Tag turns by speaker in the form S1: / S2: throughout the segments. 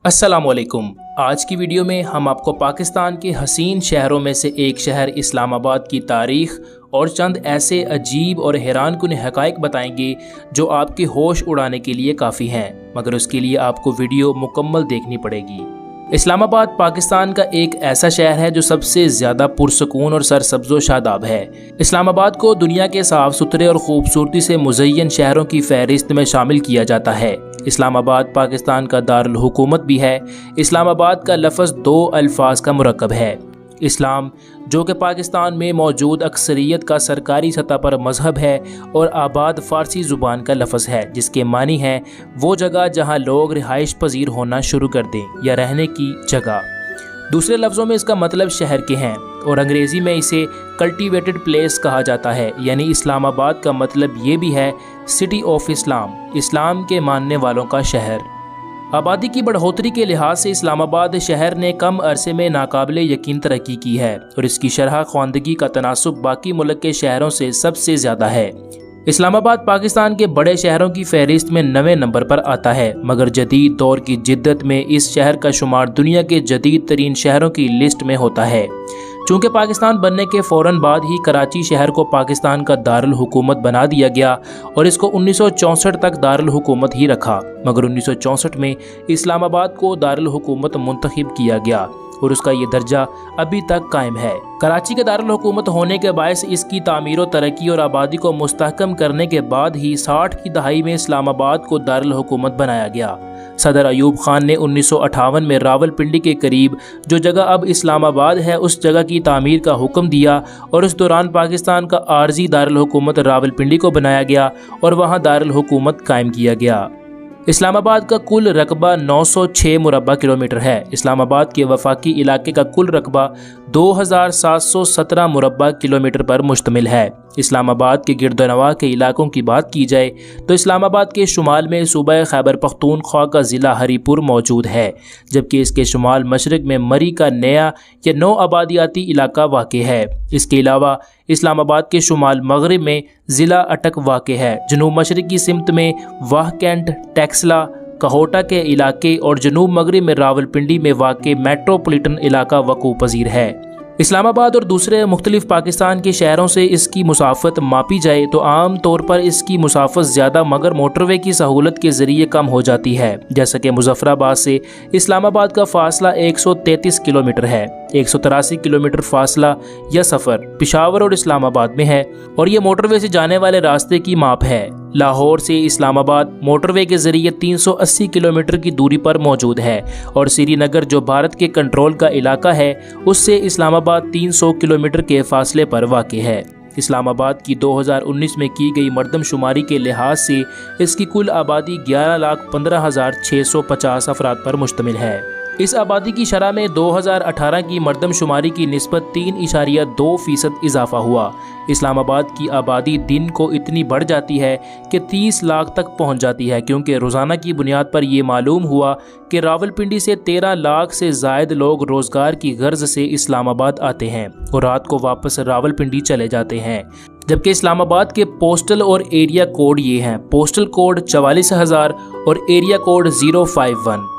S1: अस्सलाम वालेकुम। आज की वीडियो में हम आपको पाकिस्तान के हसीन शहरों में से एक शहर इस्लामाबाद की तारीख और चंद ऐसे अजीब और हैरानकुन हक़ाइक़ बताएंगे जो आपके होश उड़ाने के लिए काफ़ी हैं, मगर उसके लिए आपको वीडियो मुकम्मल देखनी पड़ेगी। इस्लामाबाद पाकिस्तान का एक ऐसा शहर है जो सबसे ज़्यादा पुरसकून और सरसब्ज़ो शादाब है। इस्लामाबाद को दुनिया के साफ़ सुथरे और ख़ूबसूरती से मुज़य्यन शहरों की फ़हरिस्त में शामिल किया जाता है। इस्लामाबाद पाकिस्तान का दारुल हुकूमत भी है। इस्लामाबाद का लफ्ज़ दो अल्फाज का मुरक्कब है। इस्लाम, जो कि पाकिस्तान में मौजूद अक्सरियत का सरकारी सतह पर मजहब है, और आबाद फ़ारसी ज़ुबान का लफ्ज़ है जिसके मानी है वो जगह जहाँ लोग रिहाइश पजीर होना शुरू कर दें या रहने की जगह। दूसरे लफ्ज़ों में इसका मतलब शहर के हैं, और अंग्रेज़ी में इसे कल्टिवेटेड प्लेस कहा जाता है। यानी इस्लामाबाद का मतलब ये भी है सिटी ऑफ इस्लाम, इस्लाम के मानने वालों का शहर। आबादी की बढ़ोतरी के लिहाज से इस्लामाबाद शहर ने कम अरसे में नाकाबिले यकीन तरक्की की है, और इसकी शरह ख्वानदगी का तनासुब बाकी मुल्क के शहरों से सबसे ज़्यादा है। इस्लामाबाद पाकिस्तान के बड़े शहरों की फहरिस्त में 9वें नंबर पर आता है, मगर जदीद दौर की जिद्दत में इस शहर का शुमार दुनिया के जदीद तरीन शहरों की लिस्ट में होता है। चूँकि पाकिस्तान बनने के फ़ौरन बाद ही कराची शहर को पाकिस्तान का दारुल हुकूमत बना दिया गया और इसको 1964 तक दारुल हुकूमत ही रखा, मगर 1964 में इस्लामाबाद को दारुल हुकूमत मुंतखब किया गया और उसका ये दर्जा अभी तक कायम है। कराची के दारुल हुकूमत होने के बायस इसकी तामीर व तरक्की और आबादी को मुस्तहकम करने के बाद ही 60 की दहाई में इस्लामाबाद को दारुल हुकूमत बनाया गया। सदर अयूब खान ने 1958 में रावलपिंडी के करीब जो जगह अब इस्लामाबाद है उस जगह की तामीर का हुक्म दिया, और उस दौरान पाकिस्तान का आर्जी दारुल हुकूमत रावलपिंडी को बनाया गया और वहाँ दारुल हुकूमत कायम किया गया। इस्लामाबाद का कुल रकबा 906 मुरबा किलोमीटर है। इस्लामाबाद के वफाकी इलाके का कुल रकबा 2717 मुरबा किलोमीटर पर मुश्तमिल है। इस्लामाबाद के गिरदोनवा के इलाकों की बात की जाए तो इस्लामाबाद के शुमाल में सूबा खैबर पख्तूनख्वा का ज़िला हरीपुर मौजूद है, जबकि इसके शुमाल मशरक़ में मरी का नया या नौ आबादियाती इलाका वाक़ है। इसके अलावा इस्लामाबाद के शुमाल मगरिब में ज़िला अटक वाक़ है। जनूब मशरक़ी सिमत में वाह कैंट, टेक्सला, कहोटा के इलाके और जनूब मगरिब में रावलपिंडी में वाक़ मेट्रोपोलिटन इलाका वक़ूफ़ पज़ीर है। इस्लामाबाद और दूसरे मुख्तलिफ पाकिस्तान के शहरों से इसकी मुसाफत मापी जाए तो आम तौर पर इसकी मुसाफत ज़्यादा मगर मोटरवे की सहूलत के ज़रिए कम हो जाती है। जैसा कि मुजफ्फराबाद से इस्लामाबाद का फासला 133 किलोमीटर है। 183 किलोमीटर फासला या सफ़र पेशावर और इस्लामाबाद में है, और ये मोटरवे से जाने वाले रास्ते की माप है। लाहौर से इस्लामाबाद मोटरवे के ज़रिए 380 किलोमीटर की दूरी पर मौजूद है, और श्रीनगर जो भारत के कंट्रोल का इलाका है उससे इस्लामाबाद 300 किलोमीटर के फासले पर वाक़ है। इस्लामाबाद की 2019 में की गई मरदमशुमारी के लिहाज से इसकी कुल आबादी 11,15,650 अफराद पर मुश्तमिल है। इस आबादी की शरह में 2018 की मरदमशुमारी की निस्बत 3.2% इजाफा हुआ। इस्लामाबाद की आबादी दिन को इतनी बढ़ जाती है कि 30 लाख तक पहुंच जाती है, क्योंकि रोज़ाना की बुनियाद पर यह मालूम हुआ कि रावलपिंडी से 13 लाख से ज़ायद लोग रोज़गार की गर्ज से इस्लामाबाद आते हैं और रात को वापस रावलपिंडी चले जाते हैं। जबकि इस्लामाबाद के पोस्टल और एरिया कोड ये हैं: पोस्टल कोड 44,000 और एरिया कोड 051।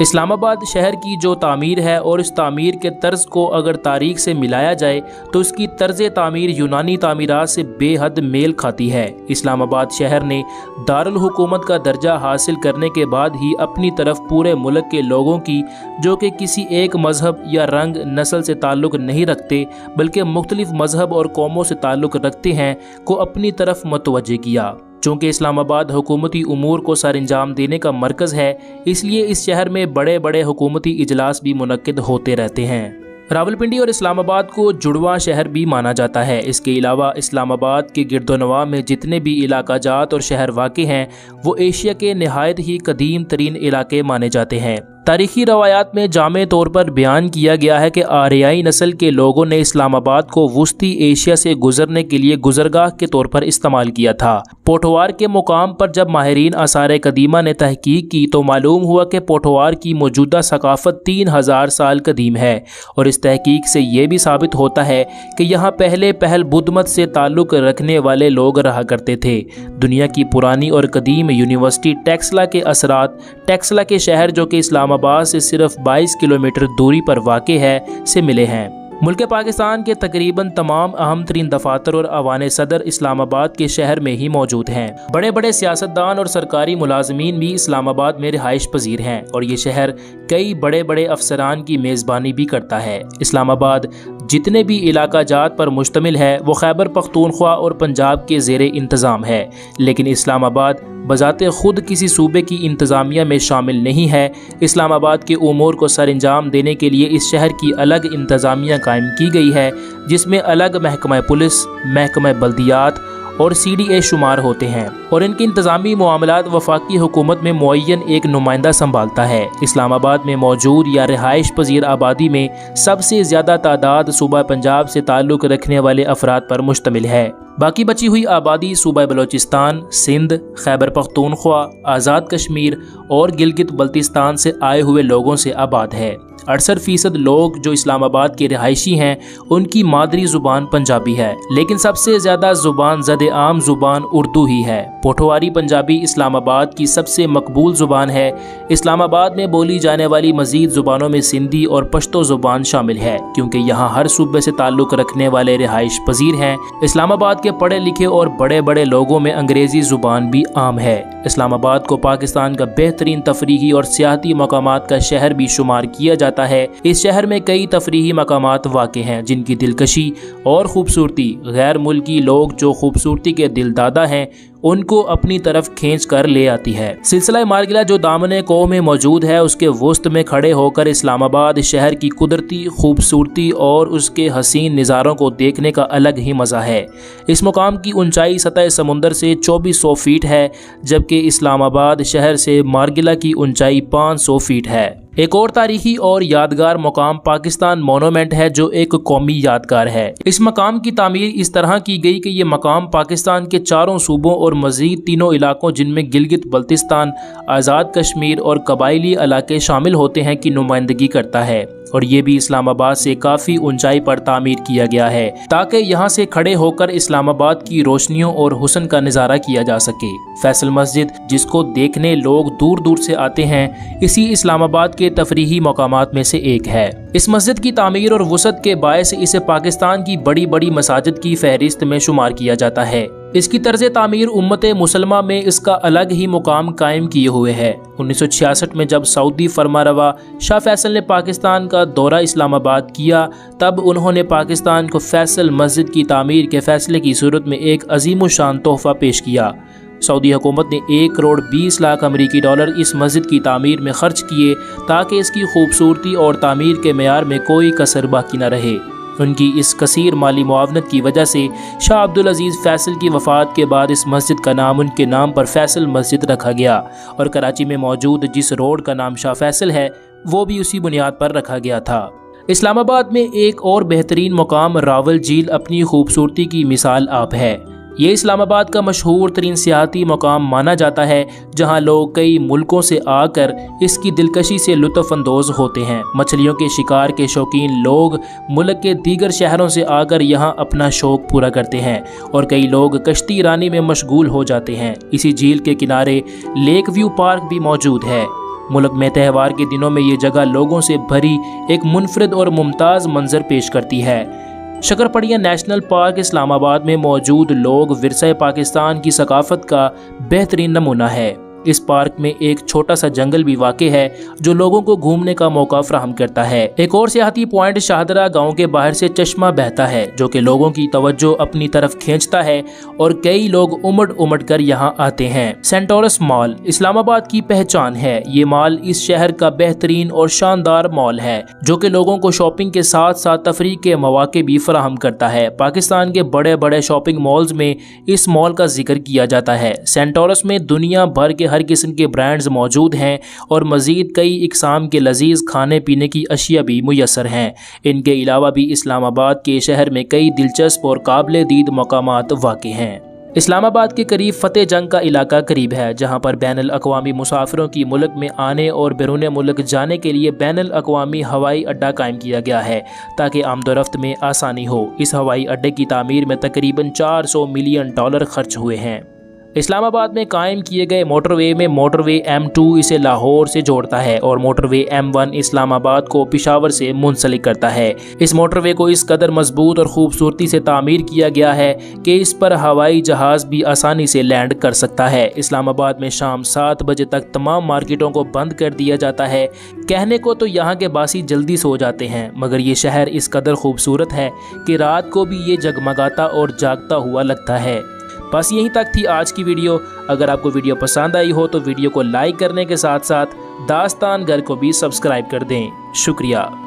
S1: इस्लामाबाद शहर की जो तामीर है और इस तामीर के तर्ज को अगर तारीख से मिलाया जाए तो इसकी तर्ज तामीर यूनानी तामीरात से बेहद मेल खाती है। इस्लामाबाद शहर ने दारुल हुकूमत का दर्जा हासिल करने के बाद ही अपनी तरफ पूरे मुल्क के लोगों की, जो कि किसी एक मज़हब या रंग नस्ल से ताल्लुक़ नहीं रखते बल्कि मुख्तलिफ मज़हब और कौमों से ताल्लुक़ रखते हैं, को अपनी तरफ मुतवज्जे किया। चूँकि इस्लामाबाद हुकूमती उमूर को सर अंजाम देने का मरकज़ है, इसलिए इस शहर में बड़े बड़े हुकूमती इजलास भी मुनक्किद होते रहते हैं। रावलपिंडी और इस्लामाबाद को जुड़वा शहर भी माना जाता है। इसके अलावा इस्लामाबाद के गिरदोनवा में जितने भी इलाका जात और शहर वाक़ हैं वो एशिया के नहायत ही कदीम तरीन इलाके माने जाते हैं। तारीखी रवायात में जामे तौर पर बयान किया गया है कि आर्याई नस्ल के लोगों ने इस्लामाबाद को वस्ती एशिया से गुजरने के लिए गुजरगाह के तौर पर इस्तेमाल किया था। पोठवार के मुकाम पर जब माहिरीन आसार कदीमा ने तहकीक की तो मालूम हुआ कि पोठवार की मौजूदा सकाफत 3000 साल कदीम है, और इस तहकीक से ये भी साबित होता है कि यहाँ पहल बुद्ध मत से ताल्लुक़ रखने वाले लोग रहा करते थे। दुनिया की पुरानी और कदीम यूनिवर्सिटी टेक्सला के असरात टेक्सला के शहर जो कि इस्लामाबाद आबाद से सिर्फ 22 किलोमीटर दूरी पर वाक़ है से मिले हैं। मुल्क पाकिस्तान के तकरीबन तमाम अहम तरीन दफातर और अवान सदर इस्लामाबाद के शहर में ही मौजूद हैं। बड़े बड़े सियासतदान और सरकारी मुलाजमीन भी इस्लामाबाद में रिहाइश पजीर हैं और ये शहर कई बड़े बड़े अफसरान की मेज़बानी भी करता है। इस्लामाबाद जितने भी इलाका जात पर मुश्तमिल है वो खैबर पख्तूनख्वा और पंजाब के ज़ेरे इंतज़ाम है, लेकिन इस्लामाबाद बजाते खुद किसी सूबे की इंतज़ामिया में शामिल नहीं है। इस्लामाबाद के उमूर को सर अंजाम देने के लिए इस शहर की अलग इंतज़ामिया कायम की गई है, जिसमें अलग महकमा पुलिस, महकमा बल्दियात और CDA शुमार होते हैं और इनके इंतज़ामी मामलात वफाकी हुकूमत में मुअय्यन एक नुमाइंदा संभालता है। इस्लामाबाद में मौजूद या रिहाइश पजीर आबादी में सबसे ज़्यादा तादाद सूबा पंजाब से ताल्लुक़ रखने वाले अफराद पर मुश्तमिल है। बाकी बची हुई आबादी सूबा बलोचिस्तान, सिंध, खैबर पख्तूनख्वा, आज़ाद कश्मीर और गिलगित बल्तिस्तान से आए हुए लोगों से आबाद है। 68% लोग जो इस्लामाबाद के रिहायशी हैं उनकी मादरी ज़ुबान पंजाबी है, लेकिन सबसे ज़्यादा ज़ुबान ज़द आम ज़ुबान उर्दू ही है। पोठवारी पंजाबी इस्लामाबाद की सबसे मकबूल ज़ुबान है। इस्लामाबाद में बोली जाने वाली मज़ीद ज़ुबानों में सिंधी और पश्तो ज़ुबान शामिल है, क्योंकि यहाँ हर सूबे से ताल्लुक़ रखने वाले रिहाइश पजीर हैं। इस्लामाबाद के पढ़े लिखे और बड़े बड़े लोगों में अंग्रेज़ी ज़ुबान भी आम है। इस्लामाबाद को पाकिस्तान का बेहतरीन तफरीही और सियाहती मकामात का शहर भी शुमार किया जाता है। इस शहर में कई तफरीही मकामात वाक़ हैं जिनकी दिलकशी और ख़ूबसूरती गैर मुल्की लोग जो खूबसूरती के दिलदादा हैं उनको अपनी तरफ खींच कर ले आती है। सिलसिला मारगिला जो दामने कोह में मौजूद है उसके वसत में खड़े होकर इस्लामाबाद शहर की कुदरती खूबसूरती और उसके हसीन नज़ारों को देखने का अलग ही मज़ा है। इस मुकाम की ऊंचाई सतह समुंदर से 2400 फीट है, जबकि इस्लामाबाद शहर से मारगिला की ऊंचाई 500 फीट है। एक और तारीखी और यादगार मकाम पाकिस्तान मोनूमेंट है जो एक कौमी यादगार है। इस मकाम की तामीर इस तरह की गई कि ये मकाम पाकिस्तान के चारों सूबों और मज़ीद तीनों इलाकों जिनमें गिलगित बल्तिस्तान, आज़ाद कश्मीर और कबायली इलाके शामिल होते हैं की नुमाइंदगी करता है, और ये भी इस्लामाबाद से काफ़ी ऊंचाई पर तामीर किया गया है ताकि यहाँ से खड़े होकर इस्लामाबाद की रोशनियों और हुस्न का नज़ारा किया जा सके। फैसल मस्जिद जिसको देखने लोग दूर दूर से आते हैं, इसी इस्लामाबाद के तफरीही मकामात में से एक है। इस मस्जिद की तामीर और वसअत के बायस इसे पाकिस्तान की बड़ी बड़ी मसाजिद की फहरिस्त में शुमार किया जाता है। इसकी तर्ज तामीर उम्मत मुसलमा में इसका अलग ही मुकाम कायम किए हुए है। 1966 में जब सऊदी फरमारवा शाह फैसल ने पाकिस्तान का दौरा इस्लामाबाद किया, तब उन्होंने पाकिस्तान को फैसल मस्जिद की तामीर के फैसले की सूरत में एक अजीमुशान तोहफा पेश किया। सऊदी हुकूमत ने 1 करोड़ 20 लाख अमरीकी डॉलर इस मस्जिद की तामीर में खर्च किए ताकि इसकी खूबसूरती और तामीर के मेयार में कोई कसर बाकी न रहे। उनकी इस कसीर माली मुआवनत की वजह से शाह अब्दुल अजीज़ फैसल की वफ़ात के बाद इस मस्जिद का नाम उनके नाम पर फैसल मस्जिद रखा गया, और कराची में मौजूद जिस रोड का नाम शाह फैसल है वो भी उसी बुनियाद पर रखा गया था। इस्लामाबाद में एक और बेहतरीन मुकाम रावल झील अपनी खूबसूरती की मिसाल आप है। ये इस्लामाबाद का मशहूर तरीन सियाहती मकाम माना जाता है, जहाँ लोग कई मुल्कों से आकर इसकी दिलकशी से लुत्फ़ अंदोज़ होते हैं। मछलियों के शिकार के शौकीन लोग मुल्क के दीगर शहरों से आकर यहाँ अपना शौक़ पूरा करते हैं, और कई लोग कश्ती रानी में मशगूल हो जाते हैं। इसी झील के किनारे लेक व्यू पार्क भी मौजूद है। मुल्क में त्यौहार के दिनों में ये जगह लोगों से भरी एक मुनफरिद और मुमताज़ मंजर पेश करती है। शकरपड़िया नेशनल पार्क इस्लामाबाद में मौजूद लोग विरसा पाकिस्तान की सकाफत का बेहतरीन नमूना है। इस पार्क में एक छोटा सा जंगल भी वाक़े है जो लोगों को घूमने का मौका फराहम करता है। एक और सियाहती पॉइंट शाहदरा गांव के बाहर से चश्मा बहता है जो कि लोगों की तवज्जो अपनी तरफ खींचता है और कई लोग उमड़ उमड़ कर यहाँ आते हैं। सेंटोरस मॉल इस्लामाबाद की पहचान है। ये मॉल इस शहर का बेहतरीन और शानदार मॉल है जो कि लोगों को शॉपिंग के साथ साथ तफरीह के मौके भी फराहम करता है। पाकिस्तान के बड़े बड़े शॉपिंग मॉल्स में इस मॉल का जिक्र किया जाता है। सेंटोरस में दुनिया भर के हर किस्म के ब्रांड्स मौजूद हैं और मज़ीद कई इकसाम के लजीज खाने पीने की अशिया भी मुयसर हैं। इनके अलावा भी इस्लामाबाद के शहर में कई दिलचस्प और काबिल दीद मकामात वाक़ हैं। इस्लामाबाद के करीब फतेह जंग का इलाका करीब है, जहाँ पर बैनुल अक़वामी मुसाफिरों की मुल्क में आने और बैरून मुल्क जाने के लिए बैनुल अक़वामी हवाई अड्डा कायम किया गया है ताकि आमदोरफ्त में आसानी हो। इस हवाई अड्डे की तामीर में तकरीबन $400 मिलियन खर्च हुए हैं। اسلام آباد میں قائم کیے گئے موٹر وے میں موٹر وے M2 اسے لاہور سے جوڑتا ہے اور موٹر وے M1 اسلام آباد کو پشاور سے منسلک کرتا ہے۔ اس موٹر وے کو اس قدر مضبوط اور خوبصورتی سے تعمیر کیا گیا ہے کہ اس پر ہوائی جہاز بھی آسانی سے لینڈ کر سکتا ہے۔ اسلام آباد میں شام 7 بجے تک تمام مارکیٹوں کو بند کر دیا جاتا ہے۔ کہنے کو تو یہاں کے باسی جلدی سو جاتے ہیں، مگر یہ شہر اس قدر خوبصورت ہے کہ رات کو بھی یہ جگمگاتا اور جاگتا ہوا لگتا ہے۔ بس یہیں تک تھی آج کی ویڈیو۔ اگر آپ کو ویڈیو پسند آئی ہو تو ویڈیو کو لائک کرنے کے ساتھ ساتھ داستان گھر کو بھی سبسکرائب کر دیں۔ شکریہ۔